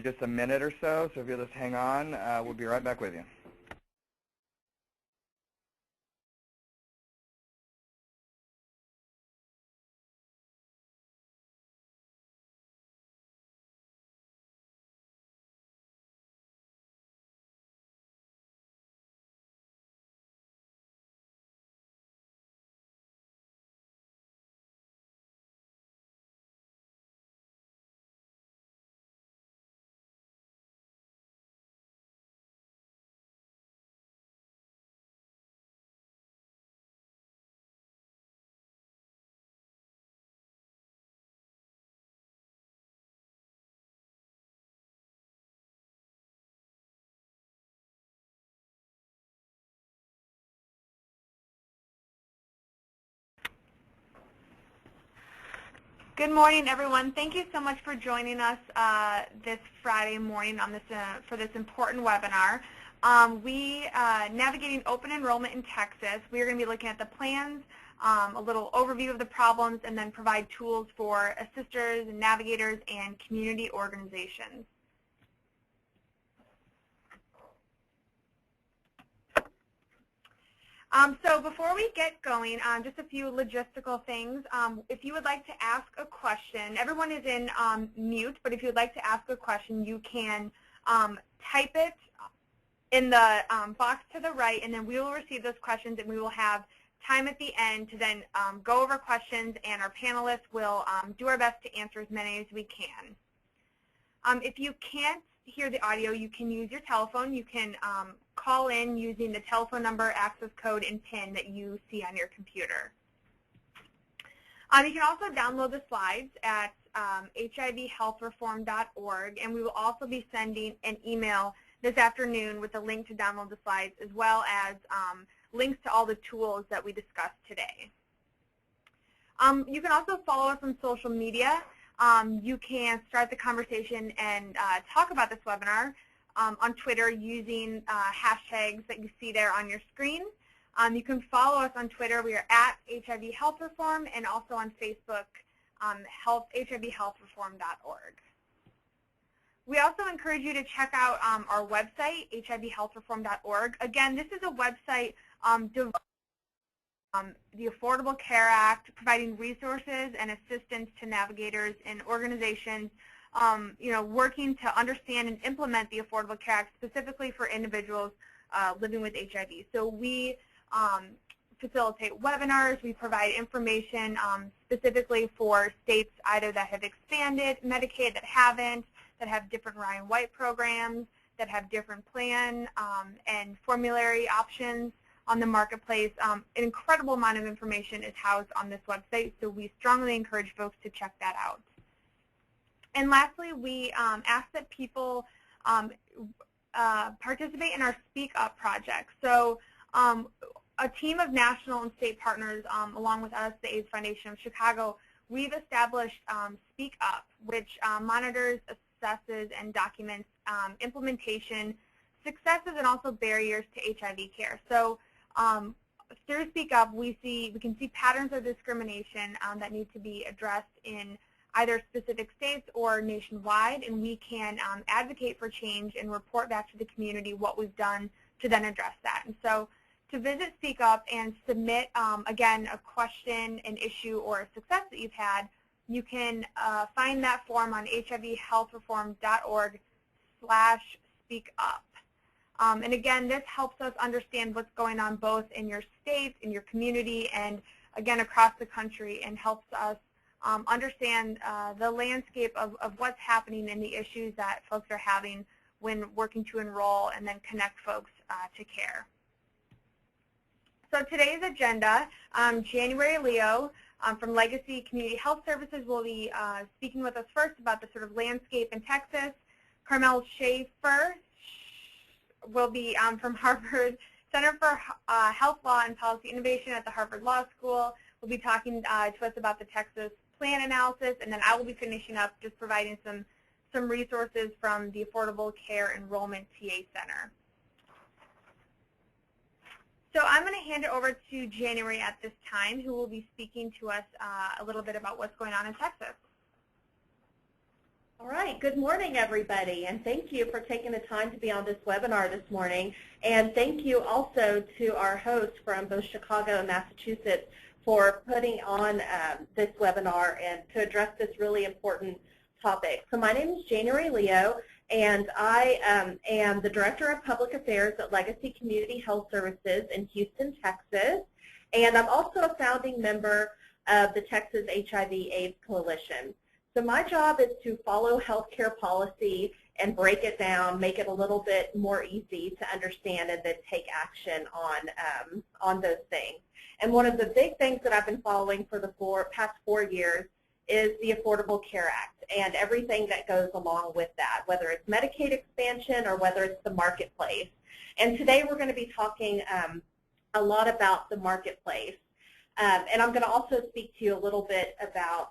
just a minute or so, so if you'll just hang on, we'll be right back with you. Good morning, everyone. Thank you so much for joining us this Friday morning on this for this important webinar. Navigating open enrollment in Texas. We are going to be looking at the plans, a little overview of the problems, and then provide tools for assisters and navigators and community organizations. So before we get going, just a few logistical things. If you would like to ask a question, everyone is in mute, but if you would like to ask a question, you can type it in the box to the right, and then we will receive those questions, and we will have time at the end to then go over questions, and our panelists will do our best to answer as many as we can. If you can't hear the audio, you can use your telephone. You can call in using the telephone number, access code, and PIN that you see on your computer. You can also download the slides at hivhealthreform.org, and we will also be sending an email this afternoon with a link to download the slides, as well as links to all the tools that we discussed today. You can also follow us on social media. You can start the conversation and talk about this webinar on Twitter using hashtags that you see there on your screen. You can follow us on Twitter. We are at HIV Health Reform, and also on Facebook, hivhealthreform.org. We also encourage you to check out our website, hivhealthreform.org. Again, this is a website devoted the Affordable Care Act, providing resources and assistance to navigators and organizations, working to understand and implement the Affordable Care Act specifically for individuals living with HIV. So we facilitate webinars. We provide information specifically for states either that have expanded Medicaid, that haven't, that have different Ryan White programs, that have different plan and formulary options on the marketplace. An incredible amount of information is housed on this website, so we strongly encourage folks to check that out. And lastly, we ask that people participate in our Speak Up project. So a team of national and state partners, along with us, the AIDS Foundation of Chicago, we've established Speak Up, which monitors, assesses, and documents implementation, successes, and also barriers to HIV care. So through Speak Up, we can see patterns of discrimination that need to be addressed in either specific states or nationwide, and we can advocate for change and report back to the community what we've done to then address that. And so to visit Speak Up and submit, again, a question, an issue, or a success that you've had, you can find that form on hivhealthreform.org/speakup. And again, this helps us understand what's going on both in your state, in your community, and again across the country, and helps us understand the landscape of what's happening and the issues that folks are having when working to enroll and then connect folks to care. So today's agenda, Januari Leo from Legacy Community Health Services will be speaking with us first about the sort of landscape in Texas. Carmel Schaefer will be from Harvard Center for Health Law and Policy Innovation at the Harvard Law School. We'll be talking to us about the Texas plan analysis, and then I will be finishing up just providing some resources from the Affordable Care Enrollment TA Center. So I'm going to hand it over to Januari at this time, who will be speaking to us a little bit about what's going on in Texas. All right, good morning, everybody, and thank you for taking the time to be on this webinar this morning. And thank you also to our hosts from both Chicago and Massachusetts for putting on this webinar and to address this really important topic. So my name is Januari Leo, and I am the Director of Public Affairs at Legacy Community Health Services in Houston, Texas. And I'm also a founding member of the Texas HIV/AIDS Coalition. So my job is to follow healthcare policy and break it down, make it a little bit more easy to understand, and then take action on those things. And one of the big things that I've been following for the past 4 years is the Affordable Care Act and everything that goes along with that, whether it's Medicaid expansion or whether it's the marketplace. And today we're going to be talking a lot about the marketplace. And I'm going to also speak to you a little bit about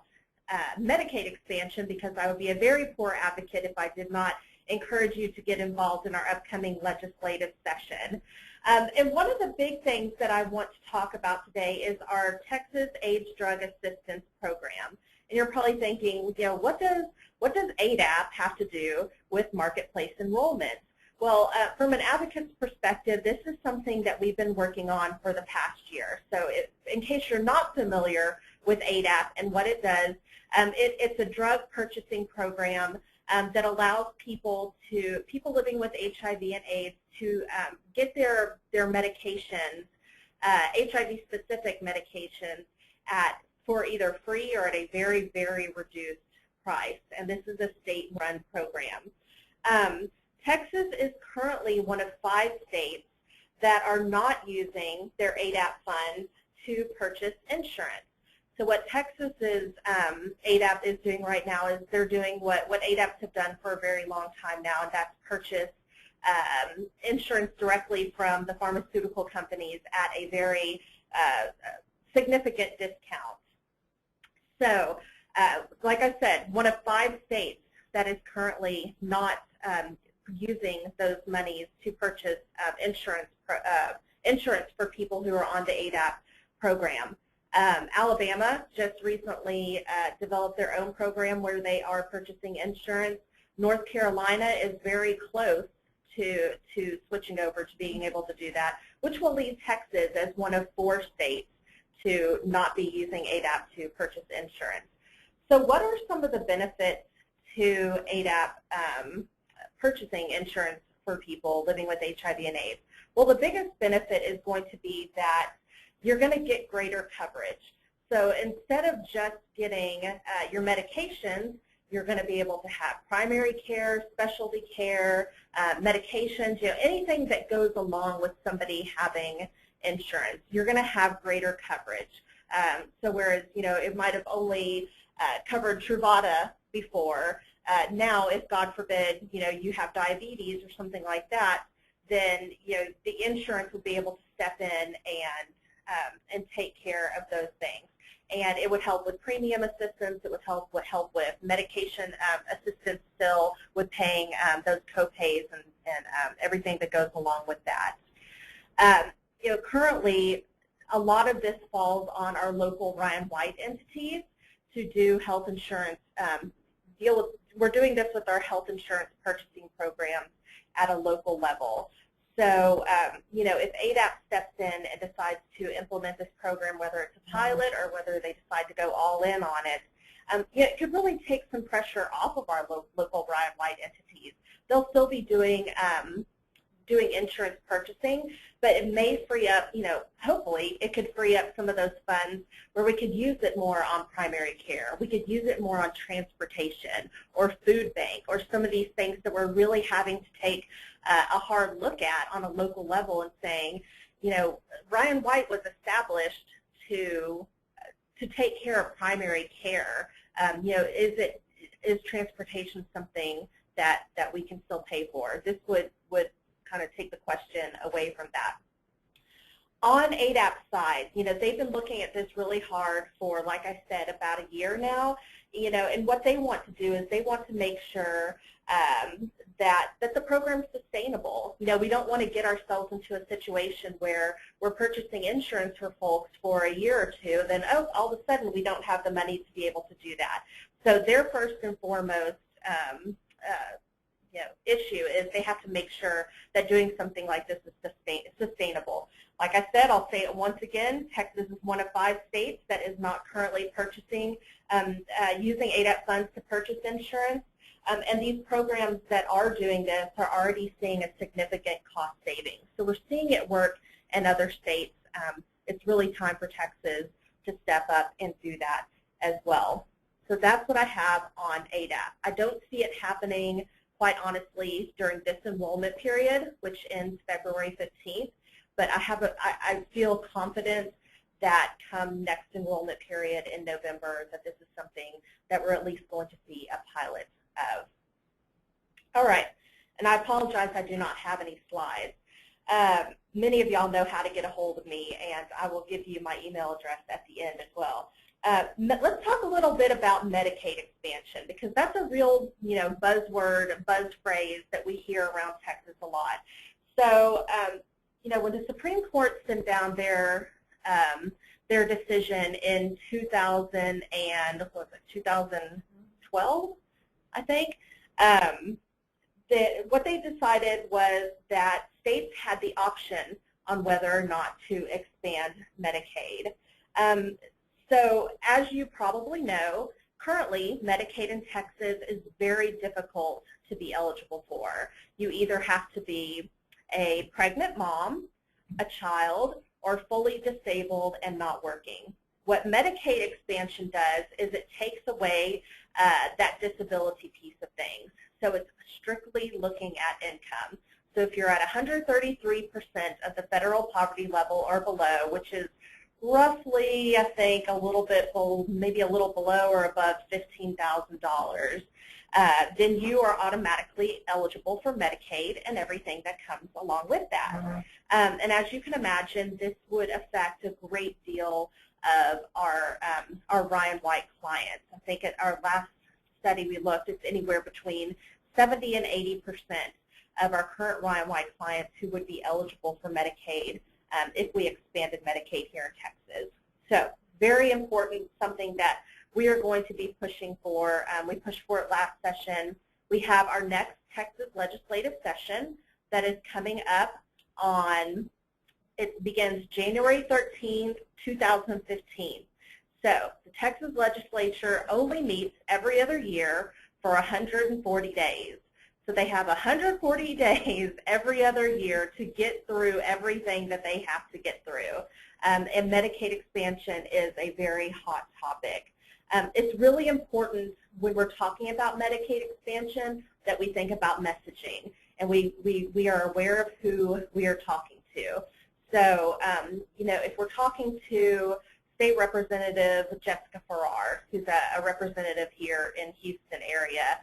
Medicaid expansion, because I would be a very poor advocate if I did not encourage you to get involved in our upcoming legislative session. And one of the big things that I want to talk about today is our Texas AIDS Drug Assistance Program. And you're probably thinking, you know, what does ADAP have to do with marketplace enrollment? Well, from an advocate's perspective, this is something that we've been working on for the past year. So in case you're not familiar with ADAP and what it does, it's a drug purchasing program that allows people living with HIV and AIDS to get their medications, HIV-specific medications, for either free or at a very, very reduced price. And this is a state-run program. Texas is currently one of 5 states that are not using their ADAP funds to purchase insurance. So what Texas's ADAP is doing right now is they're doing what ADAPs have done for a very long time now, and that's purchase insurance directly from the pharmaceutical companies at a very significant discount. So like I said, one of 5 states that is currently not using those monies to purchase insurance for people who are on the ADAP program. Alabama just recently developed their own program where they are purchasing insurance. North Carolina is very close to switching over to being able to do that, which will leave Texas as one of 4 states to not be using ADAP to purchase insurance. So what are some of the benefits to ADAP purchasing insurance for people living with HIV and AIDS? Well, the biggest benefit is going to be that you're going to get greater coverage. So instead of just getting your medications, you're going to be able to have primary care, specialty care, medications, you know, anything that goes along with somebody having insurance. You're going to have greater coverage. So whereas, you know, it might have only covered Truvada before, now if God forbid, you know, you have diabetes or something like that, then, you know, the insurance will be able to step in and take care of those things. And it would help with premium assistance. It would help with medication assistance still, with paying those co-pays and everything that goes along with that. You know, currently, a lot of this falls on our local Ryan White entities to do health insurance. We're doing this with our health insurance purchasing programs at a local level. So, you know, if ADAP steps in and decides to implement this program, whether it's a pilot or whether they decide to go all in on it, it could really take some pressure off of our local Ryan White entities. They'll still be doing insurance purchasing, but it may free up, you know, hopefully it could free up some of those funds where we could use it more on primary care. We could use it more on transportation or food bank or some of these things that we're really having to take a hard look at on a local level and saying, you know, Ryan White was established to take care of primary care. You know, is transportation something that we can still pay for? This would kind of take the question away from that. On ADAP's side, you know, they've been looking at this really hard for, like I said, about a year now. You know, and what they want to do is they want to make sure that the program's sustainable. You know, we don't want to get ourselves into a situation where we're purchasing insurance for folks for a year or two, then, oh, all of a sudden we don't have the money to be able to do that. So their first and foremost issue is they have to make sure that doing something like this is sustainable. Like I said, I'll say it once again, Texas is one of 5 states that is not currently purchasing, using ADAP funds to purchase insurance. And these programs that are doing this are already seeing a significant cost savings. So we're seeing it work in other states. It's really time for Texas to step up and do that as well. So that's what I have on ADAP. I don't see it happening, quite honestly, during this enrollment period, which ends February 15th. But I feel confident that come next enrollment period in November that this is something that we're at least going to see a pilot of. All right, and I apologize I do not have any slides. Many of y'all know how to get a hold of me, and I will give you my email address at the end as well. Let's talk a little bit about Medicaid expansion, because that's a real buzzword, buzz phrase that we hear around Texas a lot. So when the Supreme Court sent down their decision in 2012, I think, what they decided was that states had the option on whether or not to expand Medicaid. So as you probably know, currently Medicaid in Texas is very difficult to be eligible for. You either have to be a pregnant mom, a child, or fully disabled and not working. What Medicaid expansion does is it takes away that disability piece of things. So it's strictly looking at income. So if you're at 133% of the federal poverty level or below, which is roughly, I think, a little bit, maybe a little below or above $15,000, then you are automatically eligible for Medicaid and everything that comes along with that. And as you can imagine, this would affect a great deal of our Ryan White clients. I think at our last study we looked, it's anywhere between 70 and 80% of our current Ryan White clients who would be eligible for Medicaid if we expanded Medicaid here in Texas. So very important, something that we are going to be pushing for. We pushed for it last session. We have our next Texas legislative session that is coming up on, it begins January 13th, 2015. So the Texas legislature only meets every other year for 140 days. So they have 140 days every other year to get through everything that they have to get through. And Medicaid expansion is a very hot topic. It's really important when we're talking about Medicaid expansion that we think about messaging, and we are aware of who we are talking to. So, if we're talking to State Representative Jessica Farrar, who's a representative here in Houston area,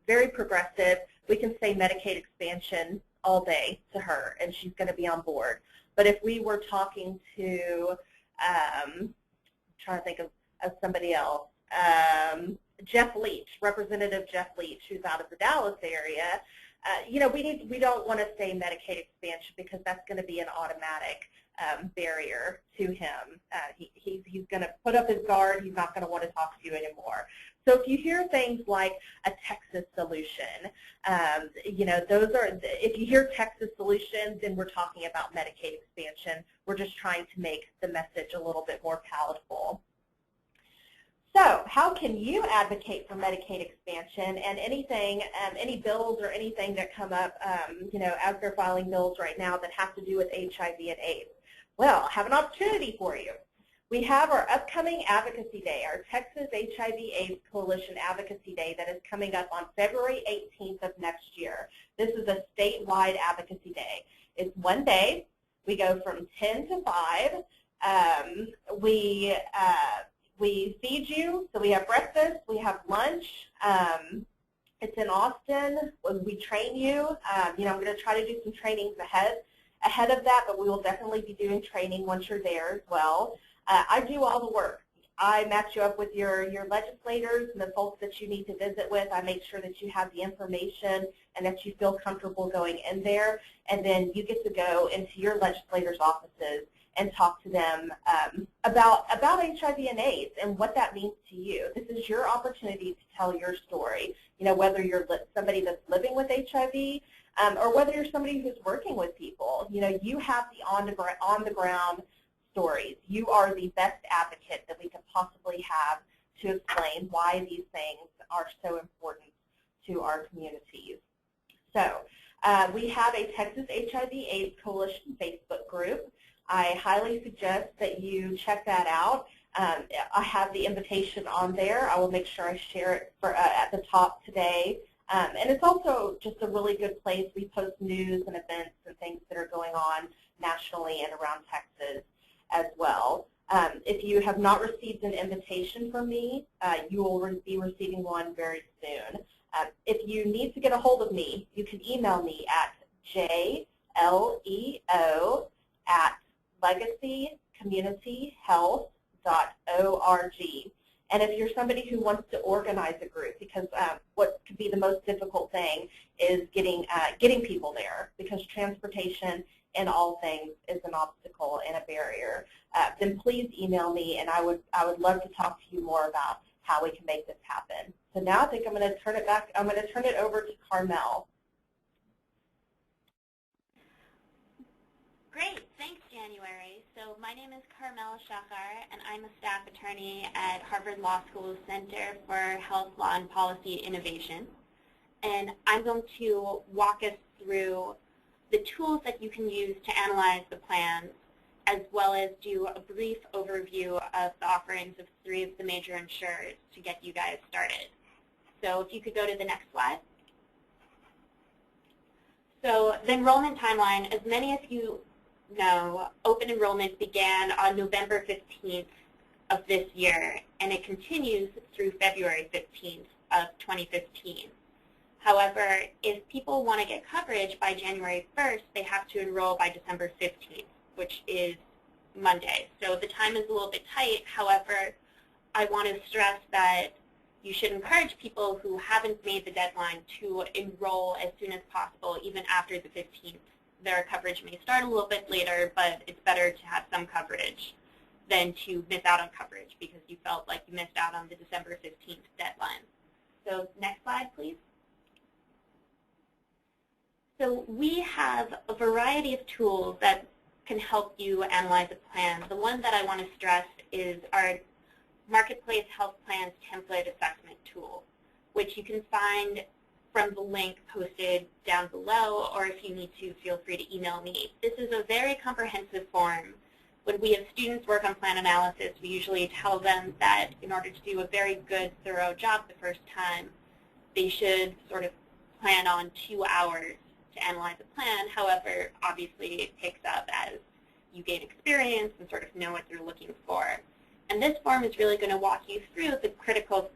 very progressive, we can say Medicaid expansion all day to her, and she's going to be on board. But if we were talking to, I'm trying to think of somebody else, Jeff Leach, Representative Jeff Leach, who's out of the Dallas area, we don't want to say Medicaid expansion because that's going to be an automatic barrier to him. He's going to put up his guard. He's not going to want to talk to you anymore. So if you hear things like a Texas solution, if you hear Texas solution, then we're talking about Medicaid expansion. We're just trying to make the message a little bit more palatable. So how can you advocate for Medicaid expansion and anything, any bills or anything that come up, as they're filing bills right now that have to do with HIV and AIDS? Well, I have an opportunity for you. We have our upcoming Advocacy Day, our Texas HIV/AIDS Coalition Advocacy Day that is coming up on February 18th of next year. This is a statewide Advocacy Day. It's one day. We go from 10 to 5. We feed you, so we have breakfast, we have lunch. It's in Austin. We train you. I'm going to try to do some trainings ahead of that, but we will definitely be doing training once you're there as well. I do all the work. I match you up with your legislators and the folks that you need to visit with. I make sure that you have the information and that you feel comfortable going in there, and then you get to go into your legislators' offices and talk to them about HIV and AIDS and what that means to you. This is your opportunity to tell your story, whether you're somebody that's living with HIV or whether you're somebody who's working with people. You have the on-the-ground stories. You are the best advocate that we could possibly have to explain why these things are so important to our communities. So we have a Texas HIV/AIDS Coalition Facebook group. I highly suggest that you check that out. I have the invitation on there. I will make sure I share it at the top today. And it's also just a really good place. We post news and events and things that are going on nationally and around Texas as well. If you have not received an invitation from me, you will be receiving one very soon. If you need to get a hold of me, you can email me at jleo@legacycommunityhealth.org. And if you're somebody who wants to organize a group, because what could be the most difficult thing is getting people there, because transportation in all things is an obstacle and a barrier, then please email me, and I would love to talk to you more about how we can make this happen. So now I think I'm going to turn it back. I'm going to turn it over to Carmel. Great, thanks, January. So my name is Carmel Shachar, and I'm a staff attorney at Harvard Law School's Center for Health, Law, and Policy Innovation. And I'm going to walk us through the tools that you can use to analyze the plans, as well as do a brief overview of the offerings of 3 of the major insurers to get you guys started. So if you could go to the next slide. So the enrollment timeline, as many of you know, open enrollment began on November 15th of this year, and it continues through February 15th of 2015. However, if people want to get coverage by January 1st, they have to enroll by December 15th, which is Monday. So the time is a little bit tight. However, I want to stress that you should encourage people who haven't made the deadline to enroll as soon as possible, even after the 15th. Their coverage may start a little bit later, but it's better to have some coverage than to miss out on coverage because you felt like you missed out on the December 15th deadline. So next slide, please. So we have a variety of tools that can help you analyze a plan. The one that I want to stress is our Marketplace Health Plans Template Assessment Tool, which you can find from the link posted down below, or if you need to, feel free to email me. This is a very comprehensive form. When we have students work on plan analysis, we usually tell them that in order to do a very good, thorough job the first time, they should sort of plan on 2 hours to analyze a plan. However, obviously it picks up as you gain experience and sort of know what you're looking for. And this form is really going to walk you through the critical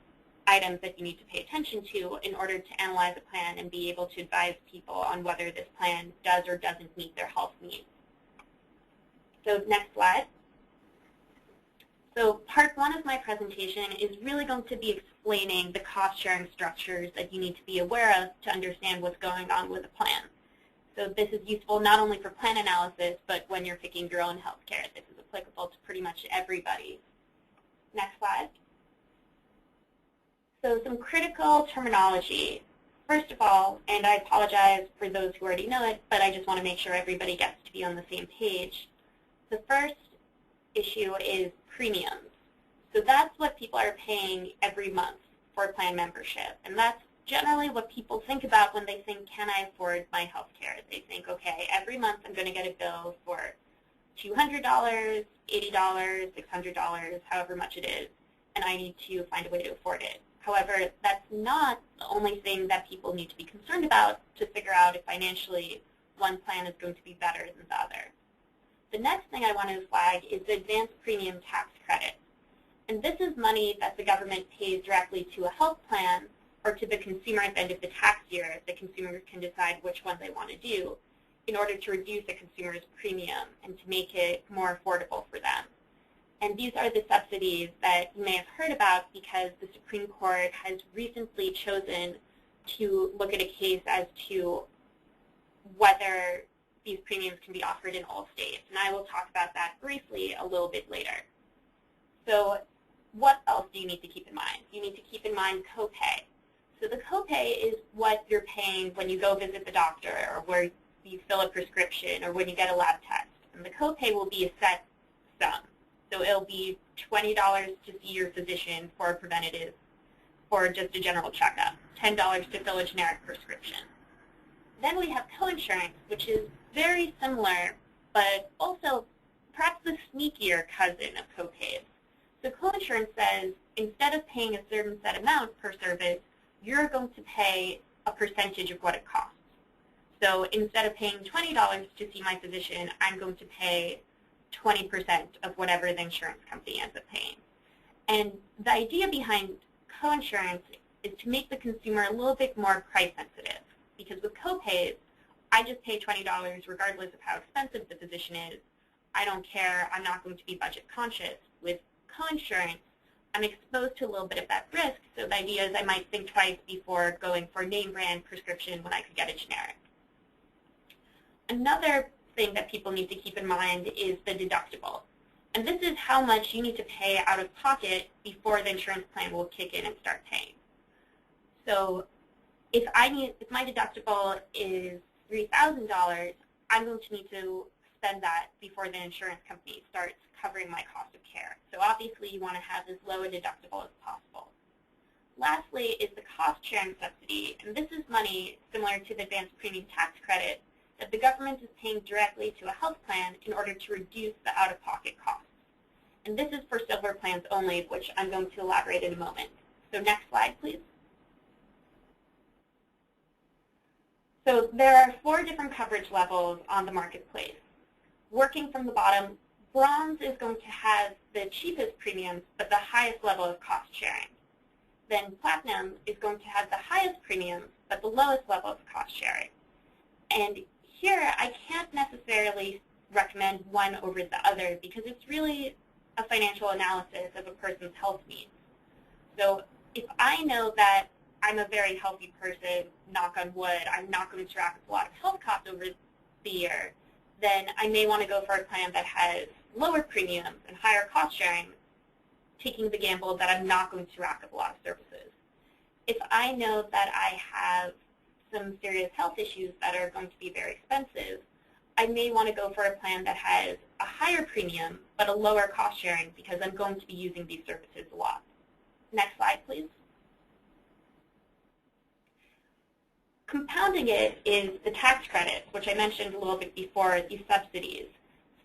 items that you need to pay attention to in order to analyze a plan and be able to advise people on whether this plan does or doesn't meet their health needs. So next slide. So part 1 of my presentation is really going to be explaining the cost-sharing structures that you need to be aware of to understand what's going on with a plan. So this is useful not only for plan analysis, but when you're picking your own health care. This is applicable to pretty much everybody. Next slide. So some critical terminology. First of all, and I apologize for those who already know it, but I just want to make sure everybody gets to be on the same page. The first issue is premiums. So that's what people are paying every month for plan membership. And that's generally what people think about when they think, can I afford my health care? They think, okay, every month I'm going to get a bill for $200, $80, $600, however much it is, and I need to find a way to afford it. However, that's not the only thing that people need to be concerned about to figure out if financially one plan is going to be better than the other. The next thing I want to flag is the advanced premium tax credit. And this is money that the government pays directly to a health plan or to the consumer at the end of the tax year. The consumer can decide which one they want to do in order to reduce a consumer's premium and to make it more affordable for them. And these are the subsidies that you may have heard about because the Supreme Court has recently chosen to look at a case as to whether these premiums can be offered in all states, and I will talk about that briefly a little bit later. So what else do you need to keep in mind? You need to keep in mind copay. So the copay is what you're paying when you go visit the doctor or where you fill a prescription or when you get a lab test. And the copay will be a set sum. So it'll be $20 to see your physician for a preventative or just a general checkup, $10 to fill a generic prescription. Then we have coinsurance, which is very similar, but also perhaps the sneakier cousin of copays. So coinsurance says instead of paying a certain set amount per service, you're going to pay a percentage of what it costs. So instead of paying $20 to see my physician, I'm going to pay 20% of whatever the insurance company ends up paying. And the idea behind coinsurance is to make the consumer a little bit more price sensitive. Because with copays, I just pay $20 regardless of how expensive the physician is. I don't care. I'm not going to be budget conscious. With coinsurance, I'm exposed to a little bit of that risk, so the idea is I might think twice before going for a name brand prescription when I could get a generic. Another thing that people need to keep in mind is the deductible. And this is how much you need to pay out of pocket before the insurance plan will kick in and start paying. So if my deductible is $3,000, I'm going to need to spend that before the insurance company starts covering my cost of care. So obviously you want to have as low a deductible as possible. Lastly is the cost sharing subsidy, and this is money similar to the advanced premium tax credit that the government is paying directly to a health plan in order to reduce the out-of-pocket costs. And this is for silver plans only, which I'm going to elaborate in a moment. So next slide, please. So there are 4 different coverage levels on the marketplace. Working from the bottom, bronze is going to have the cheapest premiums but the highest level of cost sharing. Then platinum is going to have the highest premiums but the lowest level of cost sharing. And here I can't necessarily recommend one over the other because it's really a financial analysis of a person's health needs. So if I know that I'm a very healthy person, knock on wood, I'm not going to rack up a lot of health costs over the year, then I may want to go for a plan that has lower premiums and higher cost sharing, taking the gamble that I'm not going to rack up a lot of services. If I know that I have some serious health issues that are going to be very expensive, I may want to go for a plan that has a higher premium but a lower cost sharing because I'm going to be using these services a lot. Next slide, please. Compounding it is the tax credits, which I mentioned a little bit before, these subsidies.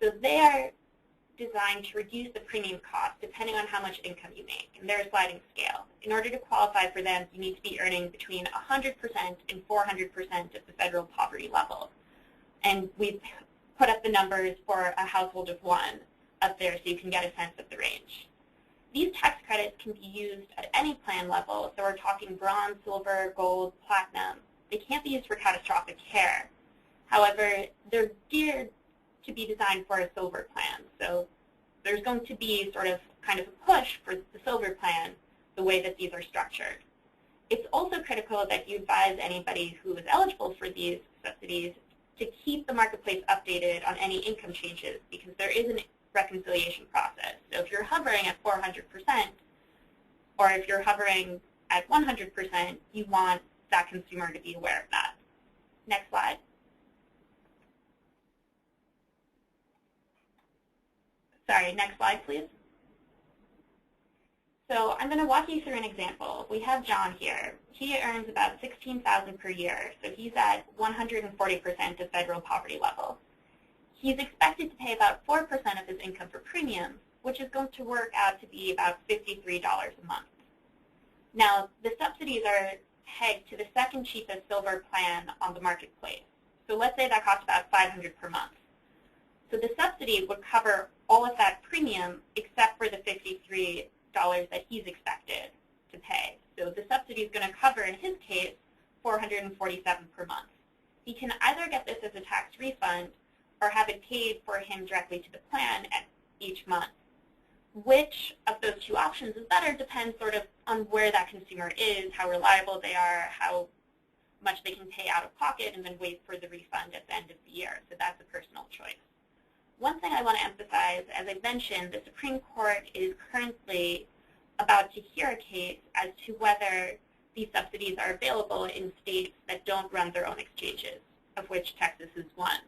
So they are designed to reduce the premium cost depending on how much income you make, and they're a sliding scale. In order to qualify for them, you need to be earning between 100% and 400% of the federal poverty level. And we've put up the numbers for a household of 1 up there so you can get a sense of the range. These tax credits can be used at any plan level, so we're talking bronze, silver, gold, platinum. They can't be used for catastrophic care. However, they're geared to be designed for a silver plan. So there's going to be sort of kind of a push for the silver plan the way that these are structured. It's also critical that you advise anybody who is eligible for these subsidies to keep the marketplace updated on any income changes because there is a reconciliation process. So if you're hovering at 400% or if you're hovering at 100%, you want that consumer to be aware of that. Next slide. Sorry, next slide, please. So I'm going to walk you through an example. We have John here. He earns about $16,000 per year, so he's at 140% of federal poverty level. He's expected to pay about 4% of his income for premiums, which is going to work out to be about $53 a month. Now, the subsidies are pegged to the second cheapest silver plan on the marketplace. So let's say that costs about $500 per month. So the subsidy would cover all of that premium except for the $53 that he's expected to pay. So the subsidy is going to cover, in his case, $447 per month. He can either get this as a tax refund or have it paid for him directly to the plan at each month. Which of those 2 options is better depends sort of on where that consumer is, how reliable they are, how much they can pay out of pocket and then wait for the refund at the end of the year. So that's a personal choice. One thing I want to emphasize, as I mentioned, the Supreme Court is currently about to hear a case as to whether these subsidies are available in states that don't run their own exchanges, of which Texas is one.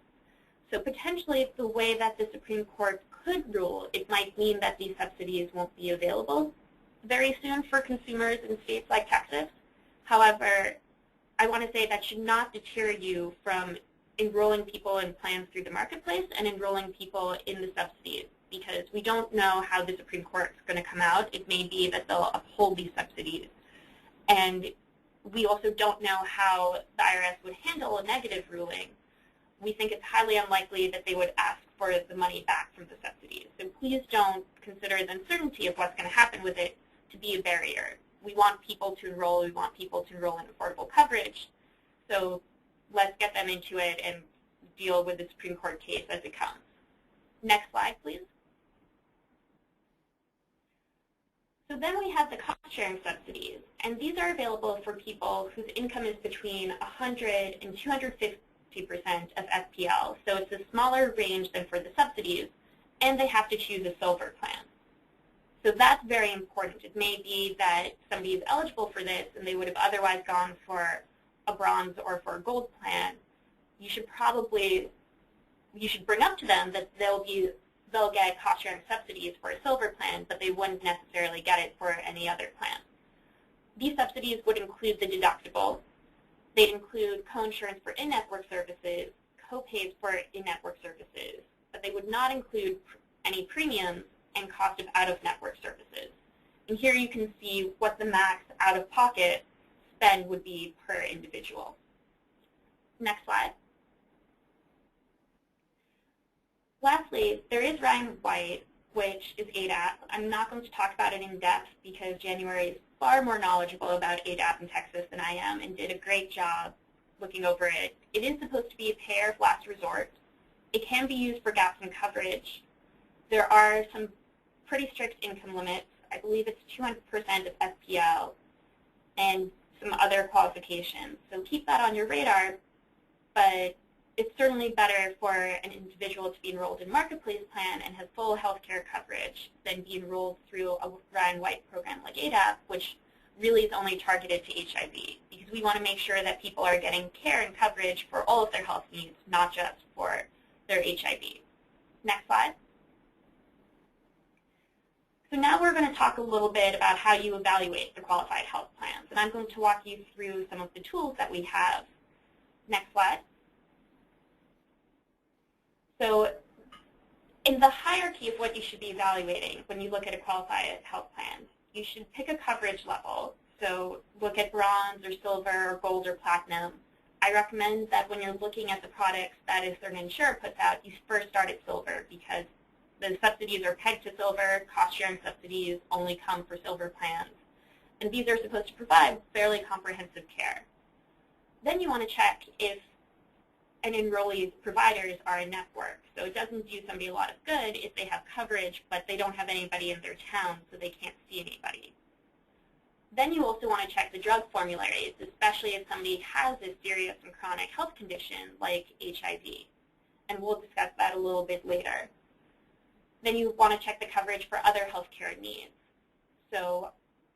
So potentially the way that the Supreme Court could rule, it might mean that these subsidies won't be available very soon for consumers in states like Texas. However, I want to say that should not deter you from enrolling people in plans through the marketplace and enrolling people in the subsidies, because we don't know how the Supreme Court is going to come out. It may be that they'll uphold these subsidies. And we also don't know how the IRS would handle a negative ruling. We think it's highly unlikely that they would ask for the money back from the subsidies. So please don't consider the uncertainty of what's going to happen with it to be a barrier. We want people to enroll. We want people to enroll in affordable coverage. So let's get them into it and deal with the Supreme Court case as it comes. Next slide, please. So then we have the cost-sharing subsidies, and these are available for people whose income is between 100 and 250% of FPL. So it's a smaller range than for the subsidies, and they have to choose a silver plan. So that's very important. It may be that somebody is eligible for this and they would have otherwise gone for a bronze or for a gold plan. You should bring up to them that they'll get cost-sharing subsidies for a silver plan, but they wouldn't necessarily get it for any other plan. These subsidies would include the deductible. They'd include co-insurance for in-network services, co-pays for in-network services, but they would not include any premiums and cost of out-of-network services. And here you can see what the max out-of-pocket spend would be per individual. Next slide. Lastly, there is Ryan White, which is ADAP. I'm not going to talk about it in depth because Januari is far more knowledgeable about ADAP in Texas than I am and did a great job looking over it. It is supposed to be a payer of last resort. It can be used for gaps in coverage. There are some pretty strict income limits. I believe it's 200% of FPL and some other qualifications. So keep that on your radar, but it's certainly better for an individual to be enrolled in Marketplace plan and have full health care coverage than be enrolled through a Ryan White program like ADAP, which really is only targeted to HIV, because we want to make sure that people are getting care and coverage for all of their health needs, not just for their HIV. Next slide. So now we're going to talk a little bit about how you evaluate the qualified health plans, and I'm going to walk you through some of the tools that we have. Next slide. So in the hierarchy of what you should be evaluating when you look at a qualified health plan, you should pick a coverage level. So look at bronze or silver or gold or platinum. I recommend that when you're looking at the products that a certain insurer puts out, you first start at silver, because the subsidies are pegged to silver. Cost-sharing subsidies only come for silver plans. And these are supposed to provide fairly comprehensive care. Then you want to check if an enrollee's providers are a network. So it doesn't do somebody a lot of good if they have coverage, but they don't have anybody in their town, so they can't see anybody. Then you also want to check the drug formularies, especially if somebody has a serious and chronic health condition like HIV. And we'll discuss that a little bit later. Then you want to check the coverage for other healthcare needs. So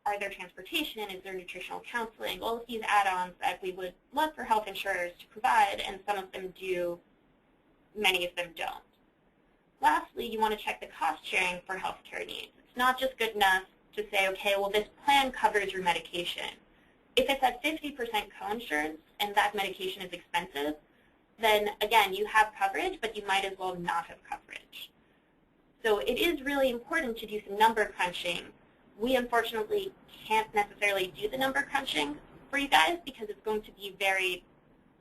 are there transportation? Is there nutritional counseling? All of these add-ons that we would love for health insurers to provide, and some of them do, many of them don't. Lastly, you want to check the cost sharing for healthcare needs. It's not just good enough to say, okay, well, this plan covers your medication. If it's at 50% co-insurance and that medication is expensive, then again, you have coverage, but you might as well not have coverage. So it is really important to do some number crunching. We unfortunately can't necessarily do the number crunching for you guys because it's going to be very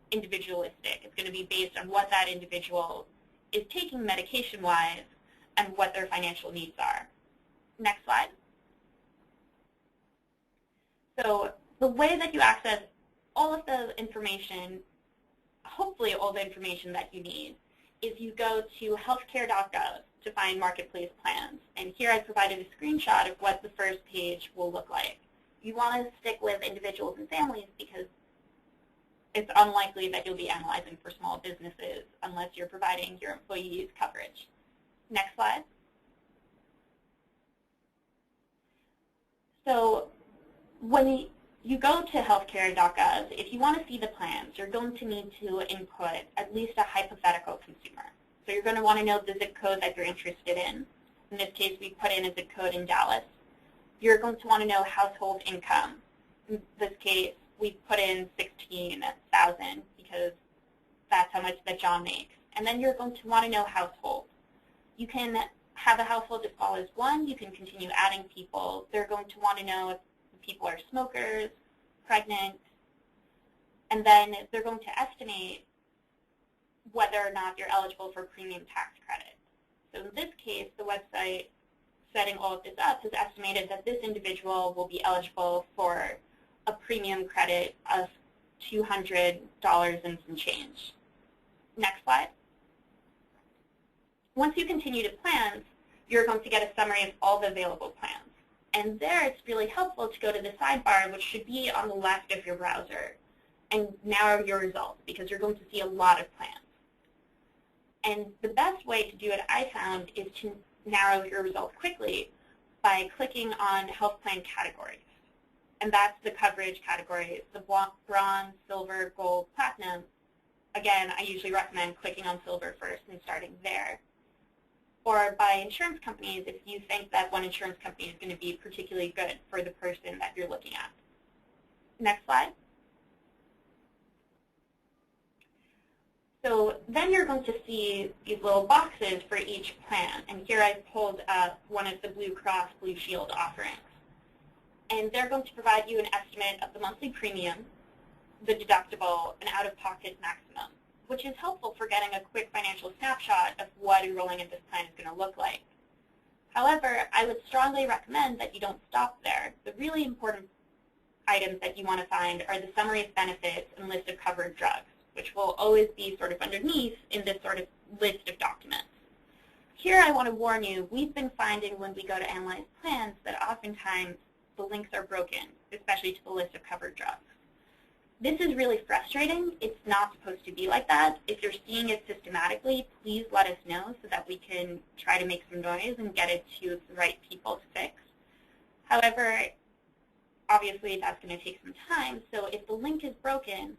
individualistic. It's going to be based on what that individual is taking medication-wise and what their financial needs are. Next slide. So the way that you access all of the information, hopefully all the information that you need, is you go to healthcare.gov to find marketplace plans. And here I provided a screenshot of what the first page will look like. You want to stick with individuals and families because it's unlikely that you'll be analyzing for small businesses unless you're providing your employees coverage. Next slide. So when you go to healthcare.gov, if you want to see the plans, you're going to need to input at least a hypothetical consumer. So you're going to want to know the zip code that you're interested in. In this case, we put in a zip code in Dallas. You're going to want to know household income. In this case, we put in $16,000 because that's how much that John makes. And then you're going to want to know household. You can have a household as small as 1. You can continue adding people. They're going to want to know if people are smokers, pregnant, and then they're going to estimate whether or not you're eligible for premium tax credit. So in this case, the website setting all of this up has estimated that this individual will be eligible for a premium credit of $200 and some change. Next slide. Once you continue to plans, you're going to get a summary of all the available plans. And there it's really helpful to go to the sidebar, which should be on the left of your browser, and narrow your results because you're going to see a lot of plans. And the best way to do it, I found, is to narrow your results quickly by clicking on health plan categories. And that's the coverage categories, the bronze, silver, gold, platinum. Again, I usually recommend clicking on silver first and starting there. Or by insurance companies if you think that one insurance company is going to be particularly good for the person that you're looking at. Next slide. So then you're going to see these little boxes for each plan. And here I've pulled up one of the Blue Cross Blue Shield offerings. And they're going to provide you an estimate of the monthly premium, the deductible, and out-of-pocket maximum, which is helpful for getting a quick financial snapshot of what enrolling in this plan is going to look like. However, I would strongly recommend that you don't stop there. The really important items that you want to find are the summary of benefits and list of covered drugs, which will always be sort of underneath in this sort of list of documents. Here I want to warn you, we've been finding when we go to analyze plans that oftentimes the links are broken, especially to the list of covered drugs. This is really frustrating. It's not supposed to be like that. If you're seeing it systematically, please let us know so that we can try to make some noise and get it to the right people to fix. However, obviously that's going to take some time, so if the link is broken,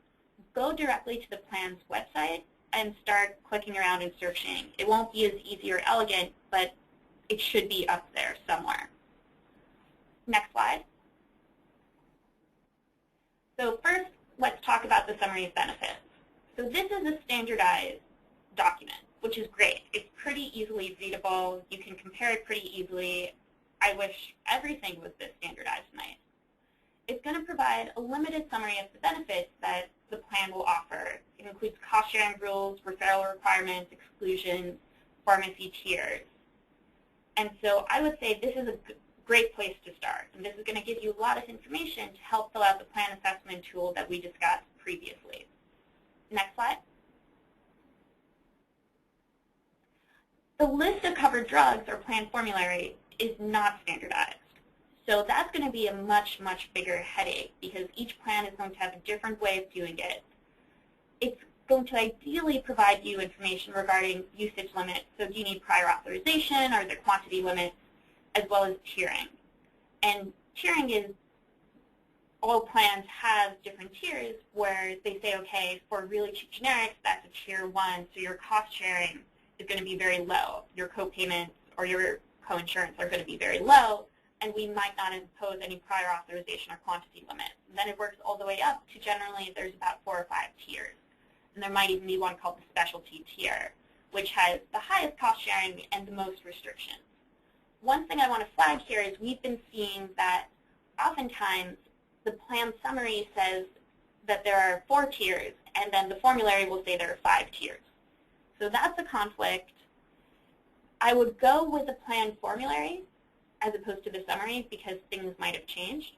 go directly to the plan's website and start clicking around and searching. It won't be as easy or elegant, but it should be up there somewhere. Next slide. So first, let's talk about the summary of benefits. So this is a standardized document, which is great. It's pretty easily readable. You can compare it pretty easily. I wish everything was this standardized nice. It's going to provide a limited summary of the benefits that the plan will offer. It includes cost-sharing rules, referral requirements, exclusions, pharmacy tiers. And so I would say this is a great place to start. And this is going to give you a lot of information to help fill out the plan assessment tool that we discussed previously. Next slide. The list of covered drugs or plan formulary is not standardized. So that's going to be a much, much bigger headache because each plan is going to have a different way of doing it. It's going to ideally provide you information regarding usage limits. So do you need prior authorization? Are there quantity limits? As well as tiering. And tiering is, all plans have different tiers where they say, okay, for really cheap generics, that's a tier 1, so your cost sharing is going to be very low. Your co-payments or your co-insurance are going to be very low, and we might not impose any prior authorization or quantity limits. And then it works all the way up to generally there's about 4 or 5 tiers. And there might even be one called the specialty tier, which has the highest cost sharing and the most restrictions. One thing I want to flag here is we've been seeing that oftentimes the plan summary says that there are 4 tiers, and then the formulary will say there are 5 tiers. So that's a conflict. I would go with the plan formulary as opposed to the summary because things might have changed.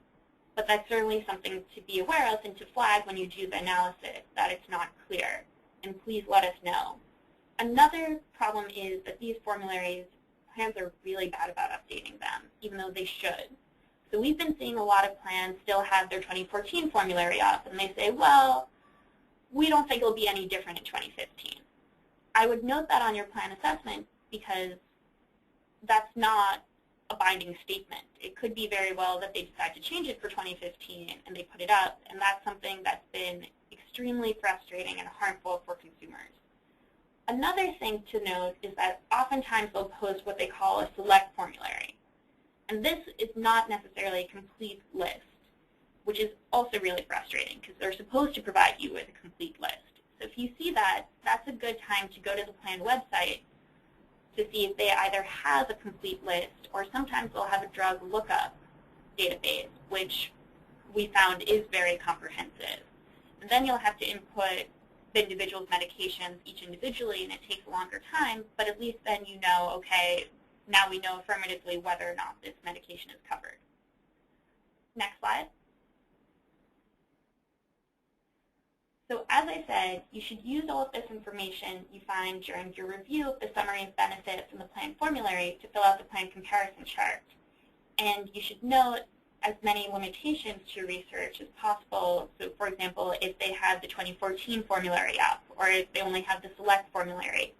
But that's certainly something to be aware of and to flag when you do the analysis that it's not clear. And please let us know. Another problem is that these formularies, plans are really bad about updating them, even though they should. So we've been seeing a lot of plans still have their 2014 formulary up, and they say, well, we don't think it'll be any different in 2015. I would note that on your plan assessment because that's not a binding statement. It could be very well that they decide to change it for 2015 and they put it up, and that's something that's been extremely frustrating and harmful for consumers. Another thing to note is that oftentimes they'll post what they call a select formulary. And this is not necessarily a complete list, which is also really frustrating because they're supposed to provide you with a complete list. So if you see that, that's a good time to go to the plan website to see if they either have a complete list or sometimes they'll have a drug lookup database, which we found is very comprehensive. And then you'll have to input the individual's medications each individually, and it takes a longer time, but at least then you know, okay, now we know affirmatively whether or not this medication is covered. Next slide. So as I said, you should use all of this information you find during your review of the summary of benefits and the plan formulary to fill out the plan comparison chart. And you should note as many limitations to your research as possible. So for example, if they have the 2014 formulary up, or if they only have the select formulary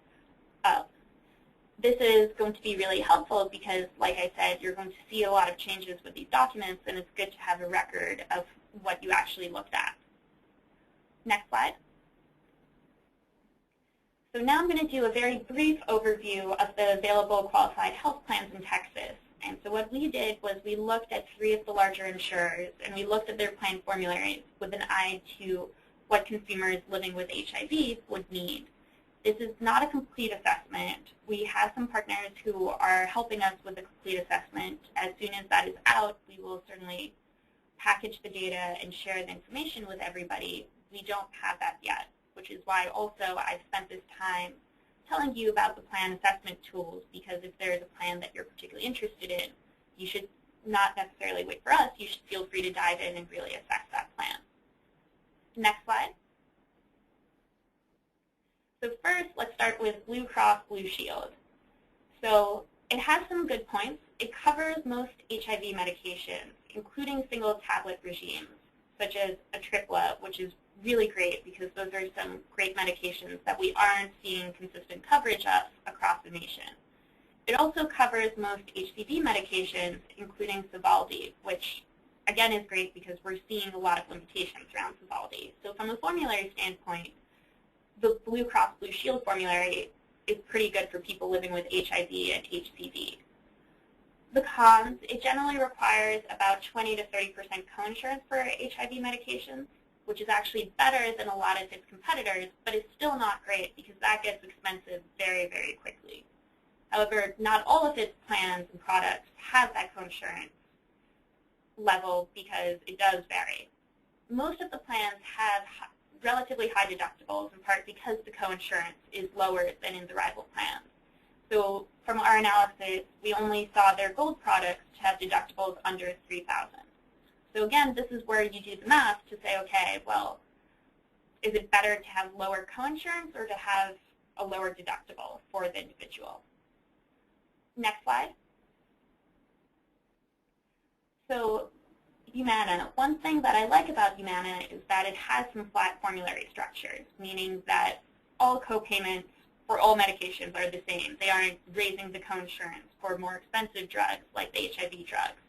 up. This is going to be really helpful because, like I said, you're going to see a lot of changes with these documents, and it's good to have a record of what you actually looked at. Next slide. So now I'm going to do a very brief overview of the available qualified health plans in Texas. And so what we did was we looked at 3 of the larger insurers, and we looked at their plan formularies with an eye to what consumers living with HIV would need. This is not a complete assessment. We have some partners who are helping us with a complete assessment. As soon as that is out, we will certainly package the data and share the information with everybody. We don't have that yet, which is why also I've spent this time telling you about the plan assessment tools, because if there is a plan that you're particularly interested in, you should not necessarily wait for us. You should feel free to dive in and really assess that plan. Next slide. So first, let's start with Blue Cross Blue Shield. So it has some good points. It covers most HIV medications, including single tablet regimes, such as Atripla, which is really great because those are some great medications that we aren't seeing consistent coverage of across the nation. It also covers most HCV medications, including Sovaldi, which again is great because we're seeing a lot of limitations around Sovaldi. So from a formulary standpoint, the Blue Cross Blue Shield formulary is pretty good for people living with HIV and HCV. The cons, it generally requires about 20 to 30% coinsurance for HIV medications, which is actually better than a lot of its competitors, but it's still not great because that gets expensive very, very quickly. However, not all of its plans and products have that coinsurance level because it does vary. Most of the plans have relatively high deductibles, in part because the coinsurance is lower than in the rival plans. So from our analysis, we only saw their gold products to have deductibles under $3,000. So again, this is where you do the math to say, okay, well, is it better to have lower coinsurance or to have a lower deductible for the individual? Next slide. So Humana, one thing that I like about Humana is that it has some flat formulary structures, meaning that all co-payments for all medications are the same. They aren't raising the coinsurance for more expensive drugs like the HIV drugs.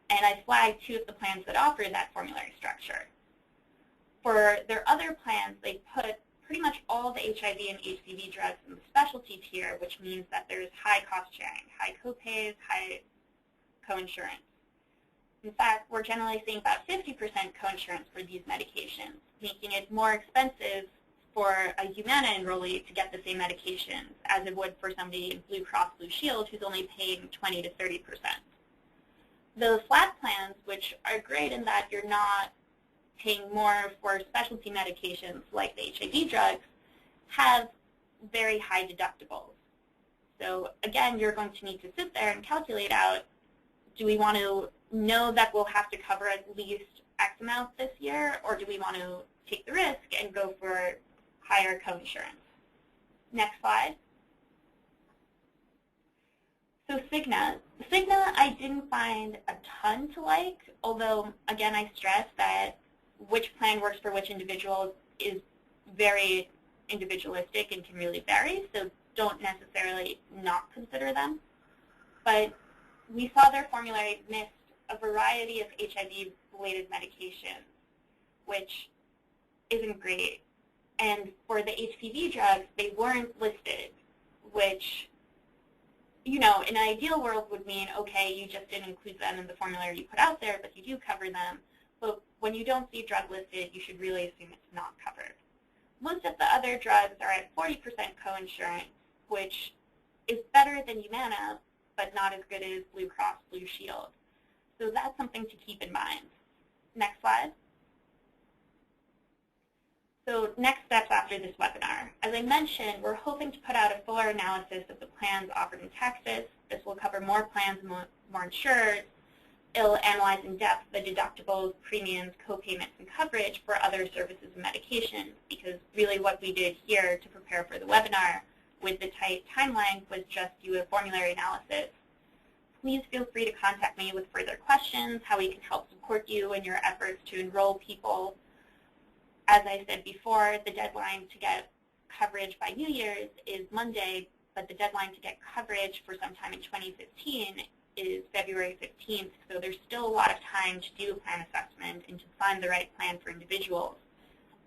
And I flagged 2 of the plans that offer that formulary structure. For their other plans, they put pretty much all the HIV and HCV drugs in the specialty tier, which means that there's high cost sharing, high copays, high coinsurance. In fact, we're generally seeing about 50% coinsurance for these medications, making it more expensive for a Humana enrollee to get the same medications as it would for somebody in Blue Cross Blue Shield who's only paying 20 to 30%. The flat plans, which are great in that you're not paying more for specialty medications like the HIV drugs, have very high deductibles. So again, you're going to need to sit there and calculate out, do we want to know that we'll have to cover at least X amount this year, or do we want to take the risk and go for higher coinsurance? Next slide. So Cigna. Cigna I didn't find a ton to like, although again I stress that which plan works for which individual is very individualistic and can really vary, so don't necessarily not consider them. But we saw their formulary missed a variety of HIV-related medications, which isn't great. And for the HPV drugs, they weren't listed, which, you know, in an ideal world would mean, okay, you just didn't include them in the formulary you put out there, but you do cover them. But when you don't see a drug listed, you should really assume it's not covered. Most of the other drugs are at 40% coinsurance, which is better than Humana, but not as good as Blue Cross Blue Shield. So that's something to keep in mind. Next slide. So next steps after this webinar. As I mentioned, we're hoping to put out a fuller analysis of the plans offered in Texas. This will cover more plans and more insurers. It'll analyze in depth the deductibles, premiums, co-payments, and coverage for other services and medications, because really what we did here to prepare for the webinar with the tight timeline was just do a formulary analysis. Please feel free to contact me with further questions, how we can help support you in your efforts to enroll people. As I said before, the deadline to get coverage by New Year's is Monday, but the deadline to get coverage for sometime in 2015 is February 15th, so there's still a lot of time to do a plan assessment and to find the right plan for individuals.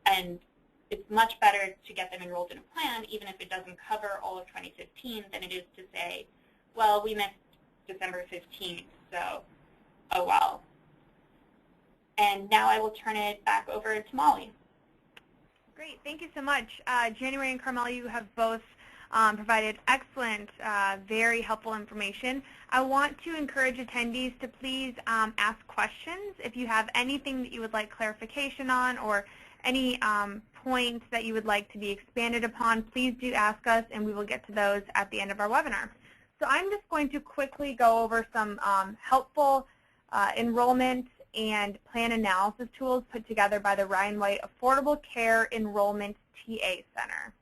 And it's much better to get them enrolled in a plan, even if it doesn't cover all of 2015, than it is to say, well, we missed December 15th, so oh well. And now I will turn it back over to Molly. Great, thank you so much. Januari and Carmel, you have both provided excellent, very helpful information. I want to encourage attendees to please ask questions. If you have anything that you would like clarification on or any points that you would like to be expanded upon, please do ask us, and we will get to those at the end of our webinar. So I'm just going to quickly go over some helpful enrollment and plan analysis tools put together by the Ryan White Affordable Care Enrollment TA Center.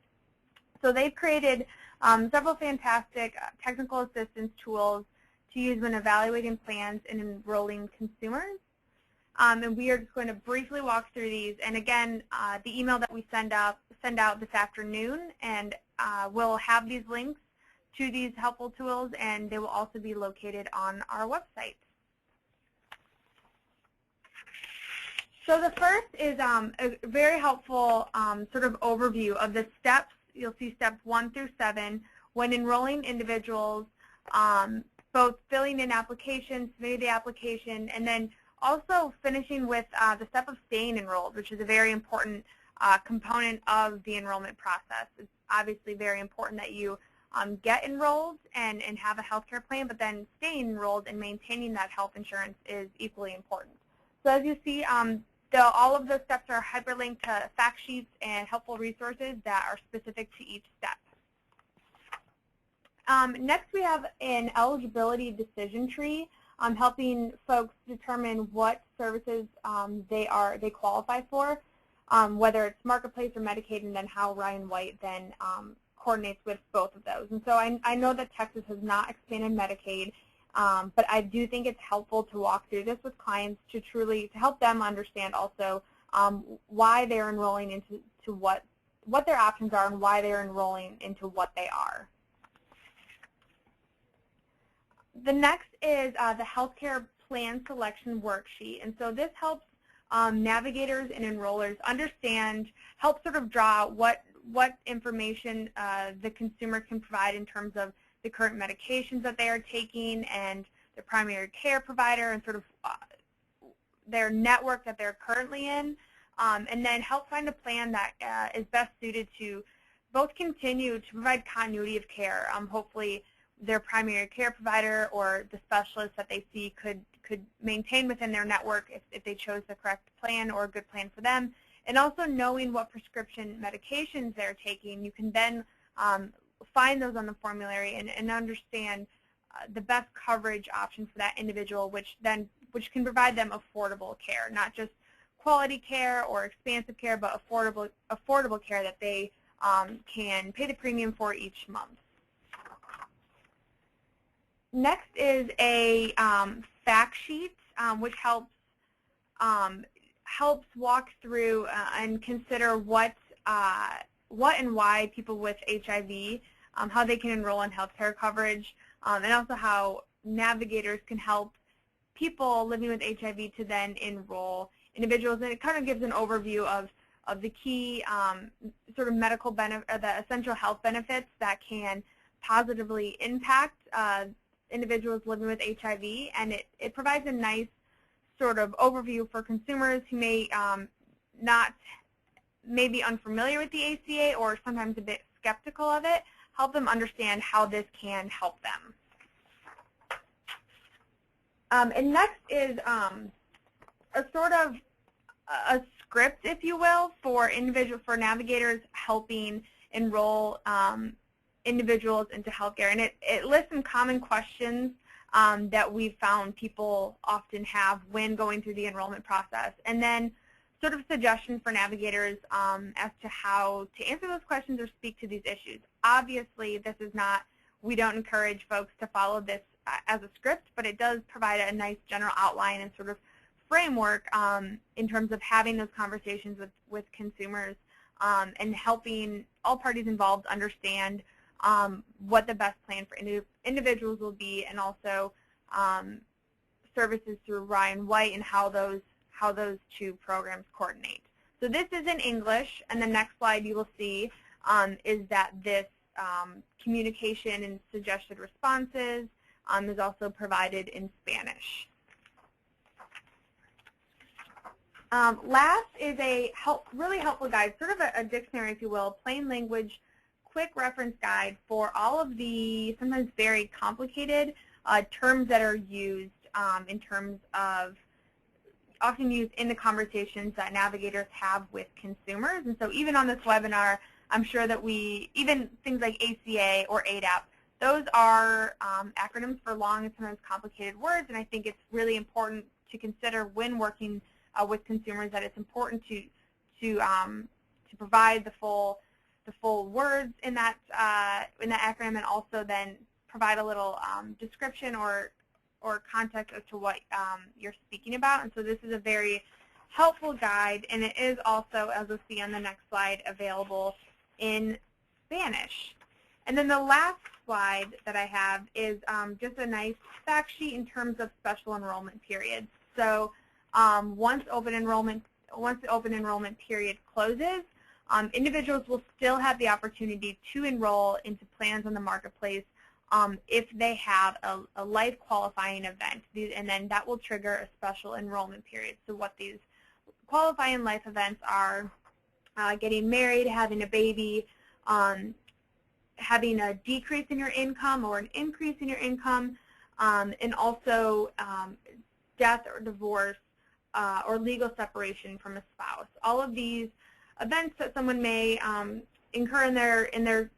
So they've created several fantastic technical assistance tools to use when evaluating plans and enrolling consumers. And we are just going to briefly walk through these. And again, the email that we send out this afternoon, and we'll have these links to these helpful tools, and they will also be located on our website. So the first is a very helpful sort of overview of the steps. You'll see steps 1 through 7 when enrolling individuals, both filling in applications, submitting the application, and then also finishing with the step of staying enrolled, which is a very important component of the enrollment process. It's obviously very important that you get enrolled and have a health care plan, but then staying enrolled and maintaining that health insurance is equally important. So as you see, all of those steps are hyperlinked to fact sheets and helpful resources that are specific to each step. Next, we have an eligibility decision tree, helping folks determine what services they qualify for, whether it's Marketplace or Medicaid, and then how Ryan White then coordinates with both of those. And so I know that Texas has not expanded Medicaid, but I do think it's helpful to walk through this with clients to help them understand also why they're enrolling into what their options are and why they're enrolling into what they are. The next is the healthcare plan selection worksheet, and so this helps navigators and enrollers help sort of draw out what information the consumer can provide in terms of the current medications that they are taking and their primary care provider and sort of their network that they're currently in, and then help find a plan that is best suited to both continue to provide continuity of care. Hopefully their primary care provider or the specialist that they see could maintain within their network if they chose the correct plan or a good plan for them. And also knowing what prescription medications they're taking, you can then find those on the formulary and understand the best coverage option for that individual, which can provide them affordable care, not just quality care or expansive care, but affordable care that they can pay the premium for each month. Next is a fact sheet, which helps walk through and consider what and why people with HIV, how they can enroll in healthcare coverage, and also how navigators can help people living with HIV to then enroll individuals. And it kind of gives an overview of the key sort of medical benefit, or the essential health benefits that can positively impact individuals living with HIV, and it provides a nice sort of overview for consumers who may may be unfamiliar with the ACA or sometimes a bit skeptical of it, help them understand how this can help them. And next is a sort of a script, if you will, for navigators helping enroll individuals into healthcare. And it lists some common questions that we've found people often have when going through the enrollment process, and then sort of suggestions for navigators as to how to answer those questions or speak to these issues. Obviously, this is not, we don't encourage folks to follow this as a script, but it does provide a nice general outline and sort of framework in terms of having those conversations with consumers and helping all parties involved understand what the best plan for individuals will be, and also services through Ryan White and how those two programs coordinate. So this is in English, and the next slide you will see is that this communication and suggested responses is also provided in Spanish. Last is a really helpful guide, sort of a dictionary, if you will, plain language, quick reference guide for all of the sometimes very complicated terms that are used in terms of often used in the conversations that navigators have with consumers. And so even on this webinar, I'm sure that even things like ACA or ADAP, those are acronyms for long and sometimes complicated words, and I think it's really important to consider when working with consumers that it's important to provide the full words in that acronym, and also then provide a little description or context as to what you're speaking about. And so this is a very helpful guide, and it is also, as we'll see on the next slide, available in Spanish. And then the last slide that I have is just a nice fact sheet in terms of special enrollment periods. So once the open enrollment period closes, individuals will still have the opportunity to enroll into plans on the marketplace if they have a life qualifying event, and then that will trigger a special enrollment period. So what these qualifying life events are: getting married, having a baby, having a decrease in your income or an increase in your income, and also death or divorce or legal separation from a spouse. All of these events that someone may incur in their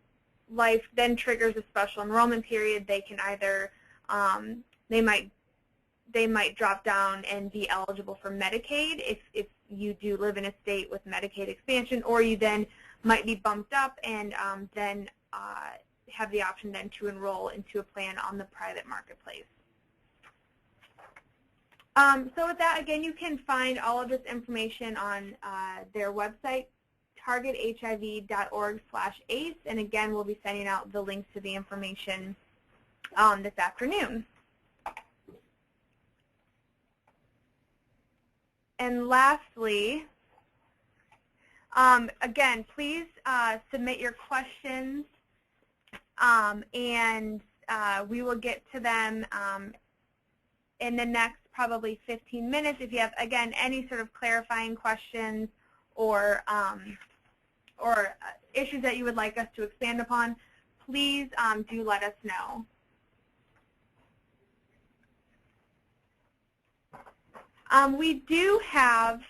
life then triggers a special enrollment period. They can either they might drop down and be eligible for Medicaid if you do live in a state with Medicaid expansion, or you then might be bumped up and then have the option then to enroll into a plan on the private marketplace. So with that, again, you can find all of this information on their website, targethiv.org/ACE, and again, we'll be sending out the links to the information this afternoon. And lastly, again, please submit your questions, and we will get to them in the next probably 15 minutes. If you have, again, any sort of clarifying questions or issues that you would like us to expand upon, please do let us know. We do have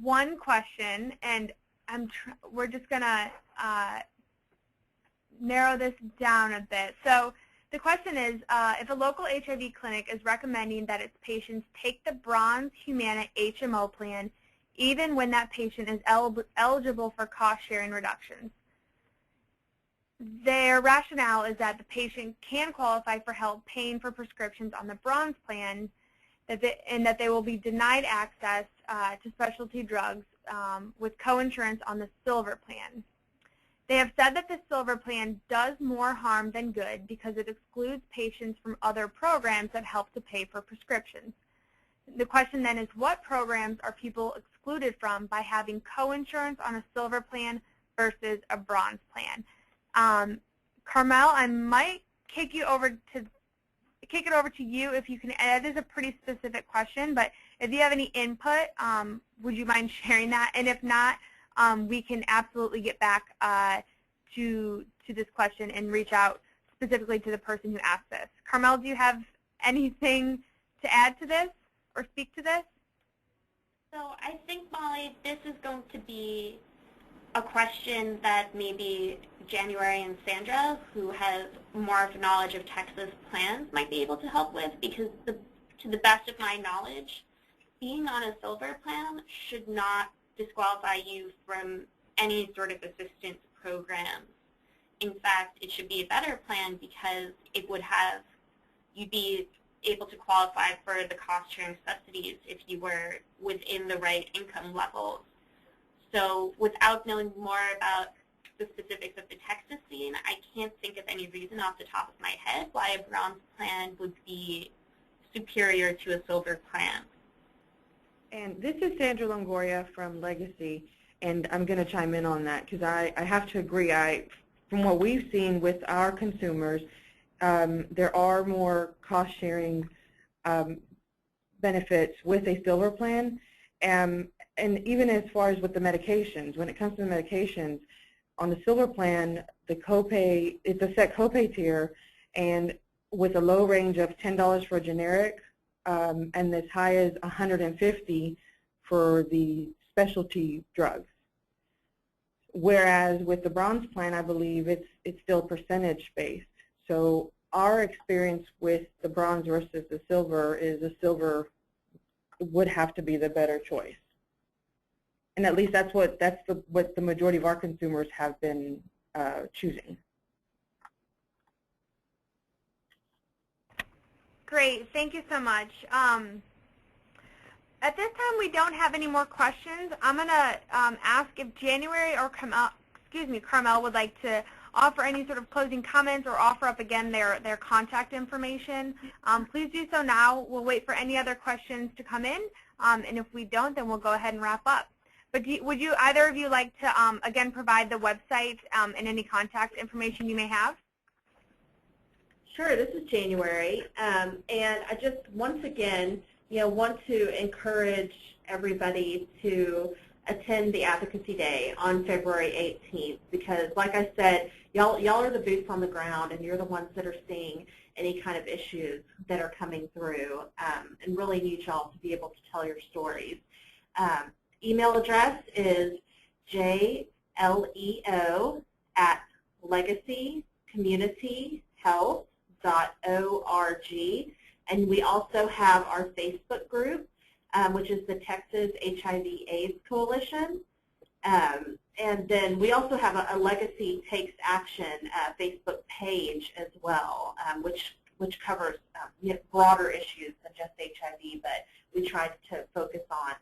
one question, and we're just going to narrow this down a bit. So the question is, if a local HIV clinic is recommending that its patients take the Bronze Humana HMO plan even when that patient is eligible for cost-sharing reductions. Their rationale is that the patient can qualify for help paying for prescriptions on the Bronze plan, and that they will be denied access to specialty drugs with coinsurance on the Silver plan. They have said that the Silver plan does more harm than good because it excludes patients from other programs that help to pay for prescriptions. The question then is, what programs are people excluded from by having coinsurance on a Silver plan versus a Bronze plan? Carmel, I might kick it over to you if you can. That is a pretty specific question, but if you have any input, would you mind sharing that? And if not, we can absolutely get back to this question and reach out specifically to the person who asked this. Carmel, do you have anything to add to this or speak to this? So I think, Molly, this is going to be a question that maybe Januari and Sandra, who has more of knowledge of Texas plans, might be able to help with, because to the best of my knowledge, being on a Silver plan should not disqualify you from any sort of assistance programs. In fact, it should be a better plan because it would have, you'd be able to qualify for the cost-sharing subsidies if you were within the right income levels. So without knowing more about the specifics of the Texas scene, I can't think of any reason off the top of my head why a Bronze plan would be superior to a Silver plan. And this is Sandra Longoria from Legacy, and I'm going to chime in on that because I have to agree. From what we've seen with our consumers, there are more cost-sharing benefits with a Silver plan, and even as far as with the medications. When it comes to the medications, on the Silver plan, the copay, it's a set copay tier, and with a low range of $10 for a generic, and as high as $150 for the specialty drugs. Whereas with the Bronze plan, I believe it's still percentage-based. So our experience with the Bronze versus the Silver is the Silver would have to be the better choice. And at least that's what the majority of our consumers have been choosing. Great, thank you so much. At this time, we don't have any more questions. I'm going to ask if Januari or Carmel would like to offer any sort of closing comments or offer up again their contact information. Please do so now. We'll wait for any other questions to come in, and if we don't, then we'll go ahead and wrap up. But would you, either of you, like to again provide the website and any contact information you may have? Sure, this is Januari, and I just once again, want to encourage everybody to attend the Advocacy Day on February 18th because, like I said, y'all are the boots on the ground, and you're the ones that are seeing any kind of issues that are coming through, and really need y'all to be able to tell your stories. Email address is jleo@legacycommunityhealth.org, and we also have our Facebook group, which is the Texas HIV/AIDS Coalition. And then we also have a Legacy Takes Action Facebook page as well, which covers broader issues than just HIV, but we tried to focus on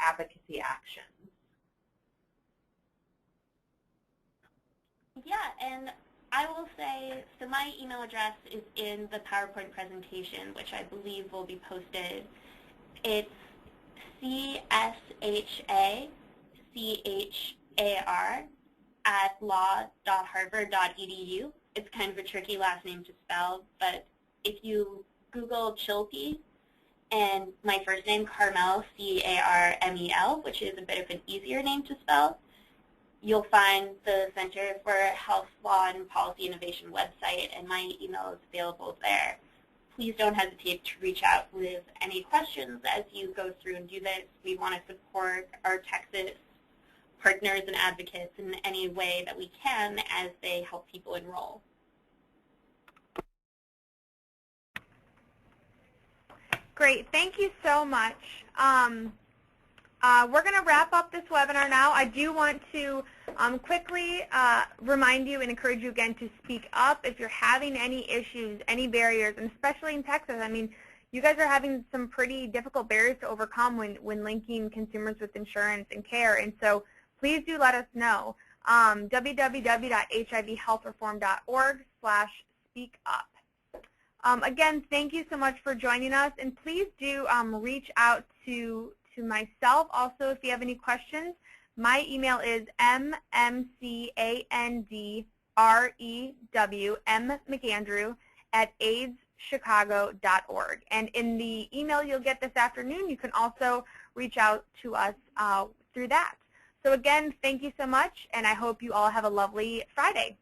advocacy actions. Yeah, and I will say, so my email address is in the PowerPoint presentation, which I believe will be posted. It's cshar@law.harvard.edu. It's kind of a tricky last name to spell, but if you Google Chilpy and my first name, Carmel, C-A-R-M-E-L, which is a bit of an easier name to spell, you'll find the Center for Health Law and Policy Innovation website, and my email is available there. Please don't hesitate to reach out with any questions as you go through and do this. We want to support our Texas partners and advocates in any way that we can as they help people enroll. Great, thank you so much. We're going to wrap up this webinar now. I do want to quickly remind you and encourage you again to speak up if you're having any issues, any barriers, and especially in Texas. I mean, you guys are having some pretty difficult barriers to overcome when linking consumers with insurance and care, and so please do let us know. www.hivhealthreform.org/speakup. Again, thank you so much for joining us, and please do reach out to myself also if you have any questions. My email is mmcandrew@aidschicago.org. And in the email you'll get this afternoon, you can also reach out to us through that. So again, thank you so much, and I hope you all have a lovely Friday.